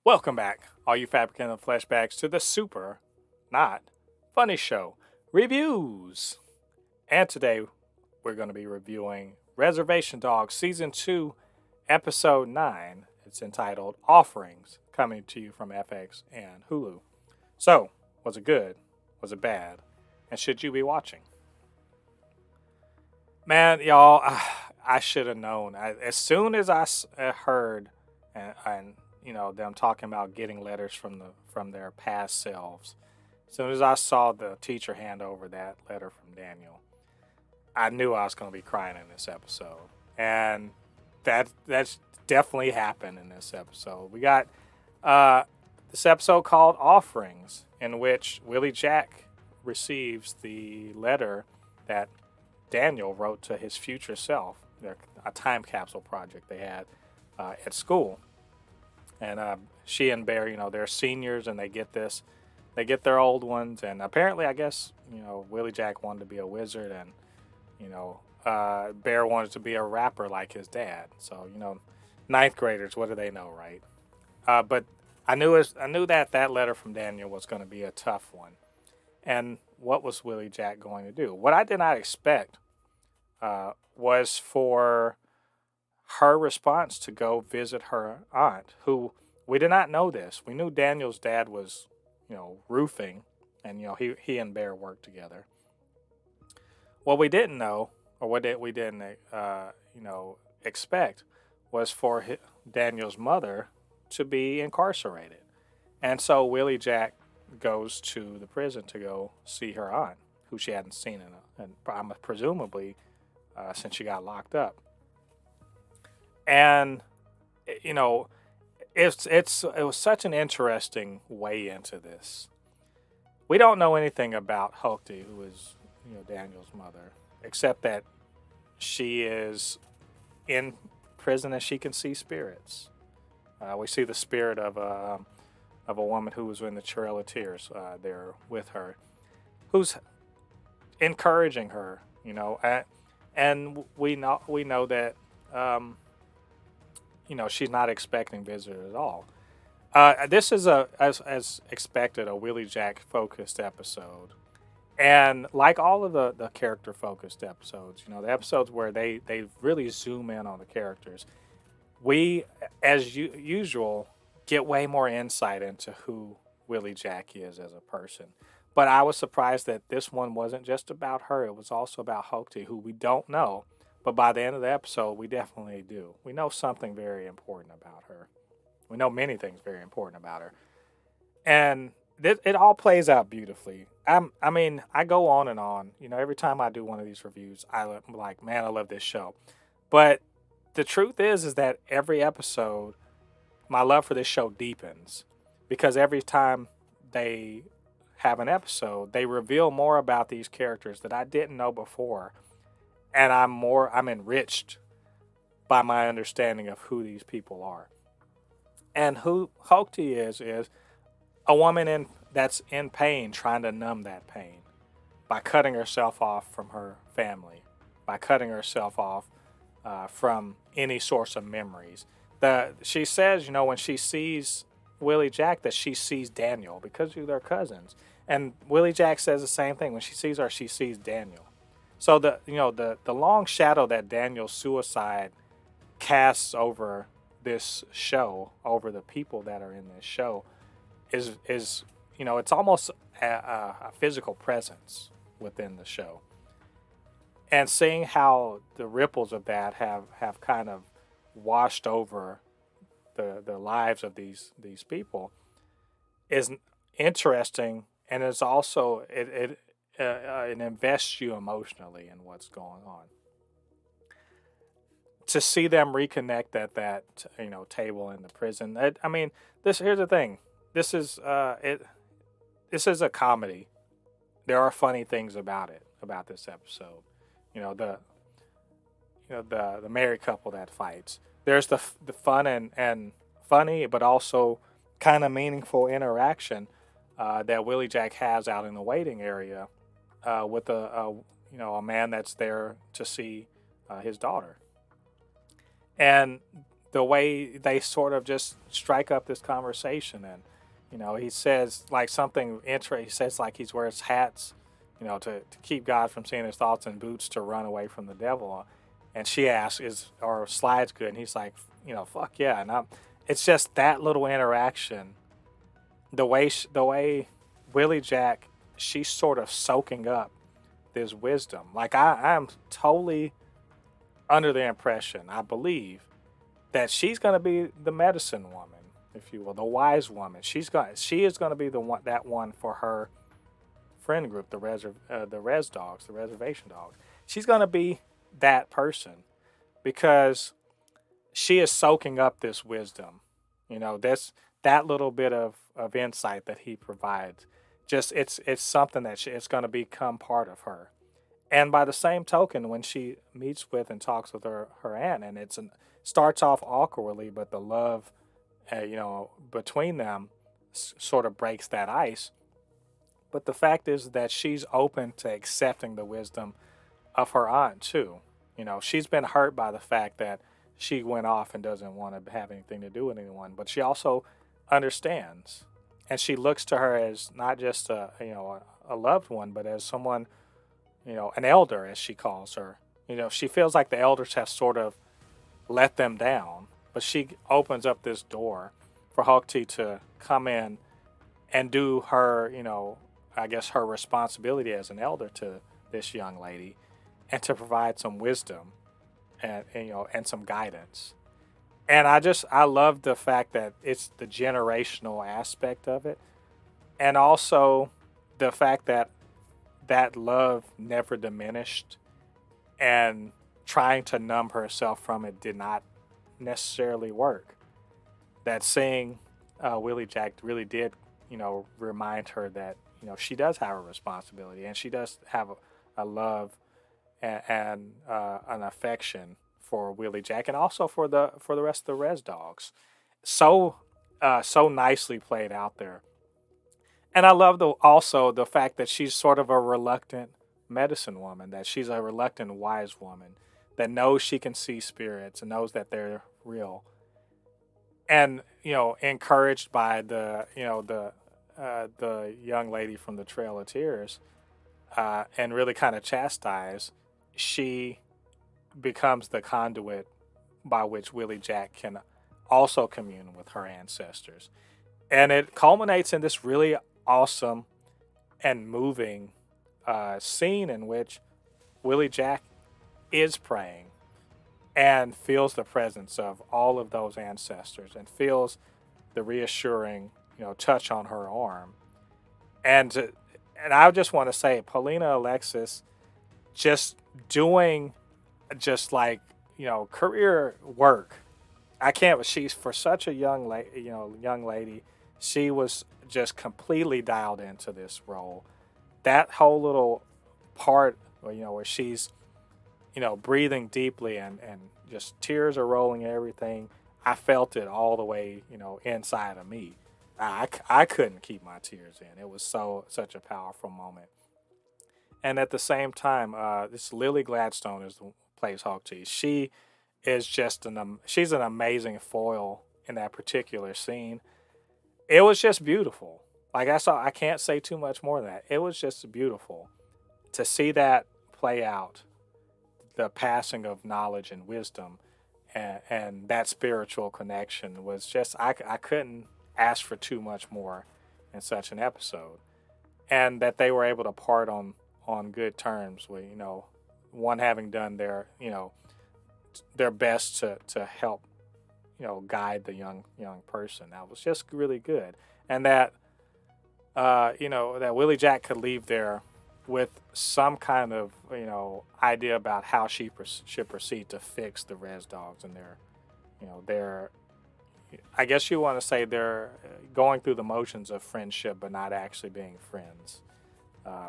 Welcome back, all you Fabricants and Fleshbags, to the super, not funny show reviews. And today we're going to be reviewing Reservation Dogs Season 2, Episode 9. It's entitled Offerings, coming to you from FX and Hulu. So, was it good? Was it bad? And should you be watching? Man, y'all, I should have known. As soon as I heard and them talking about getting letters from their past selves. As soon as I saw the teacher hand over that letter from Daniel, I knew I was going to be crying in this episode, and that's definitely happened in this episode. We got this episode called Offerings, in which Willie Jack receives the letter that Daniel wrote to his future self. A time capsule project they had at school. And she and Bear, they're seniors, and they get their old ones. And apparently, I guess, Willie Jack wanted to be a wizard, and, Bear wanted to be a rapper like his dad. So, ninth graders, what do they know, right? But I knew that letter from Daniel was going to be a tough one. And what was Willie Jack going to do? What I did not expect was for her response to go visit her aunt, who we did not know this. We knew Daniel's dad was, roofing, and he and Bear worked together. What we didn't know, or we didn't expect, was for Daniel's mother to be incarcerated, and so Willie Jack goes to the prison to go see her aunt, who she hadn't seen presumably since she got locked up. And it was such an interesting way into this. We don't know anything about Hoki, who is Daniel's mother, except that she is in prison and she can see spirits. We see the spirit of a woman who was in the Trail of Tears there with her, who's encouraging her. And we know that. She's not expecting visitors at all. This is as expected, a Willie Jack focused episode, and like all of the character focused episodes, the episodes where they really zoom in on the characters, we, as usual, get way more insight into who Willie Jack is as a person. But I was surprised that this one wasn't just about her; it was also about Hoki, who we don't know. But by the end of the episode, we definitely do. We know something very important about her. We know many things very important about her. And it all plays out beautifully. I go on and on. Every time I do one of these reviews, I'm like, man, I love this show. But the truth is that every episode, my love for this show deepens. Because every time they have an episode, they reveal more about these characters that I didn't know before. And I'm enriched by my understanding of who these people are. And who Hoki is a woman that's in pain, trying to numb that pain by cutting herself off from her family, by cutting herself off from any source of memories. She says, when she sees Willie Jack, that she sees Daniel because they're cousins. And Willie Jack says the same thing. When she sees her, she sees Daniel. So the long shadow that Daniel's suicide casts over this show, over the people that are in this show, is it's almost a physical presence within the show. And seeing how the ripples of that have kind of washed over the lives of these people is interesting, and it's also it invests you emotionally in what's going on. To see them reconnect at that table in the prison. Here's the thing. This is This is a comedy. There are funny things about this episode. The married couple that fights. There's the fun and funny, but also kind of meaningful interaction that Willie Jack has out in the waiting area with a man that's there to see his daughter. And the way they sort of just strike up this conversation. And he says like something interesting. He says like he wears hats, to keep God from seeing his thoughts, and boots to run away from the devil. And she asks, "Are slides good?" And he's like, "Fuck yeah." And it's just that little interaction, the way Willie Jack, she's sort of soaking up this wisdom. Like I'm totally under the impression, I believe, that she's going to be the medicine woman, if you will, the wise woman. She is going to be the one for her friend group, the Rez Dogs, the Reservation Dogs. She's going to be that person because she is soaking up this wisdom. This that little bit of insight that he provides. Just it's something that it's going to become part of her. And by the same token, when she meets with and talks with her aunt, and starts off awkwardly, but the love, between them, sort of breaks that ice. But the fact is that she's open to accepting the wisdom of her aunt too. She's been hurt by the fact that she went off and doesn't want to have anything to do with anyone, but she also understands, and she looks to her as not just a loved one, but as someone, an elder, as she calls her. She feels like the elders have sort of let them down, but she opens up this door for Hoki to come in and do her, I guess her responsibility as an elder to this young lady, and to provide some wisdom and some guidance. And I love the fact that it's the generational aspect of it, and also the fact that love never diminished, and trying to numb herself from it did not necessarily work. That seeing Willie Jack really did, remind her that she does have a responsibility, and she does have a love and an affection for Willie Jack, and also for the rest of the Rez Dogs. So nicely played out there. And I love also the fact that she's sort of a reluctant medicine woman, that she's a reluctant wise woman that knows she can see spirits and knows that they're real. And, encouraged by the young lady from the Trail of Tears, and really kind of chastised, she becomes the conduit by which Willie Jack can also commune with her ancestors. And it culminates in this really awesome and moving scene in which Willie Jack is praying and feels the presence of all of those ancestors, and feels the reassuring, touch on her arm. And I just want to say, Paulina Alexis just doing just like, career work. I can't. She's for such a young lady. She was just completely dialed into this role. That whole little part, where she's, breathing deeply, and just tears are rolling and everything. I felt it all the way, inside of me. I couldn't keep my tears in. It was such a powerful moment. And at the same time, this Lily Gladstone plays Hoki. She is just she's an amazing foil in that particular scene. It was just beautiful. Like I can't say too much more than that. It was just beautiful to see that play out, the passing of knowledge and wisdom, and that spiritual connection was just, I couldn't ask for too much more in such an episode. And that they were able to part on good terms with, one having done their best to help, guide the young person. That was just really good. And that, that Willie Jack could leave there with some kind of, idea about how she should proceed to fix the Rez Dogs and their, I guess you want to say they're going through the motions of friendship, but not actually being friends.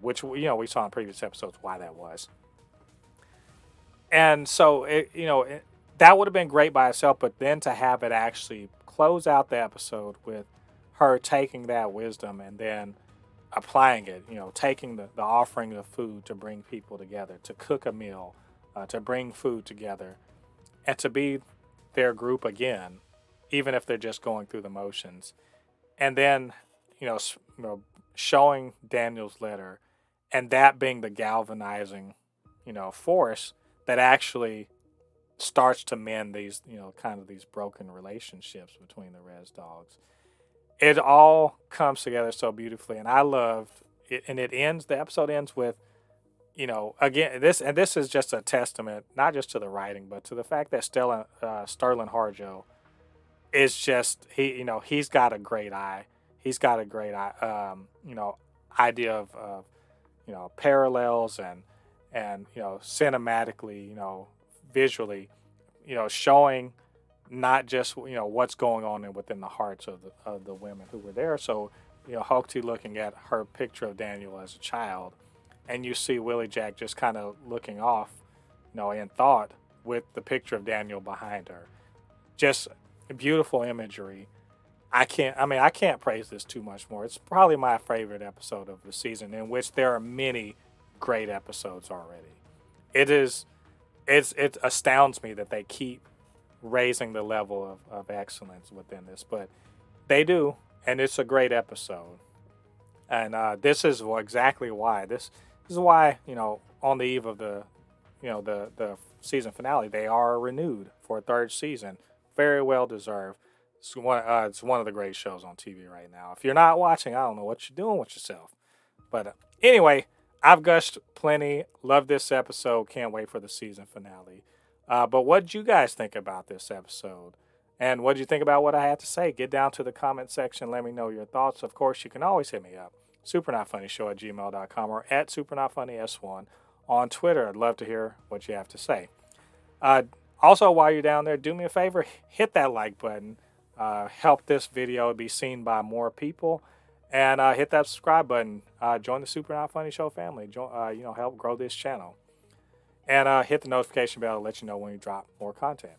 Which, we saw in previous episodes why that was. And so, that would have been great by itself, but then to have it actually close out the episode with her taking that wisdom and then applying it, taking the offering of food to bring people together, to cook a meal, to bring food together, and to be their group again, even if they're just going through the motions. And then, showing Daniel's letter and that being the galvanizing, force that actually starts to mend these, kind of these broken relationships between the Rez Dogs. It all comes together so beautifully, and I loved it. And the episode ends with, again, this is just a testament, not just to the writing, but to the fact that Sterling Harjo is just, he's got a great eye. He's got a great eye, idea of parallels and cinematically, visually, showing not just what's going on within the hearts of the women who were there. So Hoki looking at her picture of Daniel as a child, and you see Willie Jack just kind of looking off, in thought with the picture of Daniel behind her. Just beautiful imagery. I can't praise this too much more. It's probably my favorite episode of the season, in which there are many great episodes already. It astounds me that they keep raising the level of excellence within this, but they do, and it's a great episode. And this is exactly why. This is why, on the eve of the season finale, they are renewed for a third season. Very well deserved. It's one of the great shows on TV right now. If you're not watching, I don't know what you're doing with yourself. But anyway, I've gushed plenty. Love this episode. Can't wait for the season finale. But what did you guys think about this episode? And what did you think about what I had to say? Get down to the comment section. Let me know your thoughts. Of course, you can always hit me up. supernotfunnyshow@gmail.com or at supernotfunnys1 on Twitter. I'd love to hear what you have to say. Also, while you're down there, do me a favor. Hit that like button. Help this video be seen by more people. And hit that subscribe button. Join the Super Not Funny Show family. Help grow this channel. And hit the notification bell to let you know when we drop more content.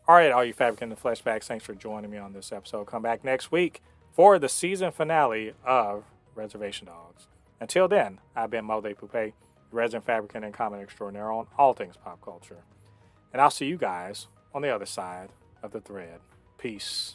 All right, all you Fabricans and Fleshbags, thanks for joining me on this episode. Come back next week for the season finale of Reservation Dogs. Until then, I've been Mo de Poupée, resident fabricant and comment extraordinaire on all things pop culture. And I'll see you guys on the other side of the thread. Peace.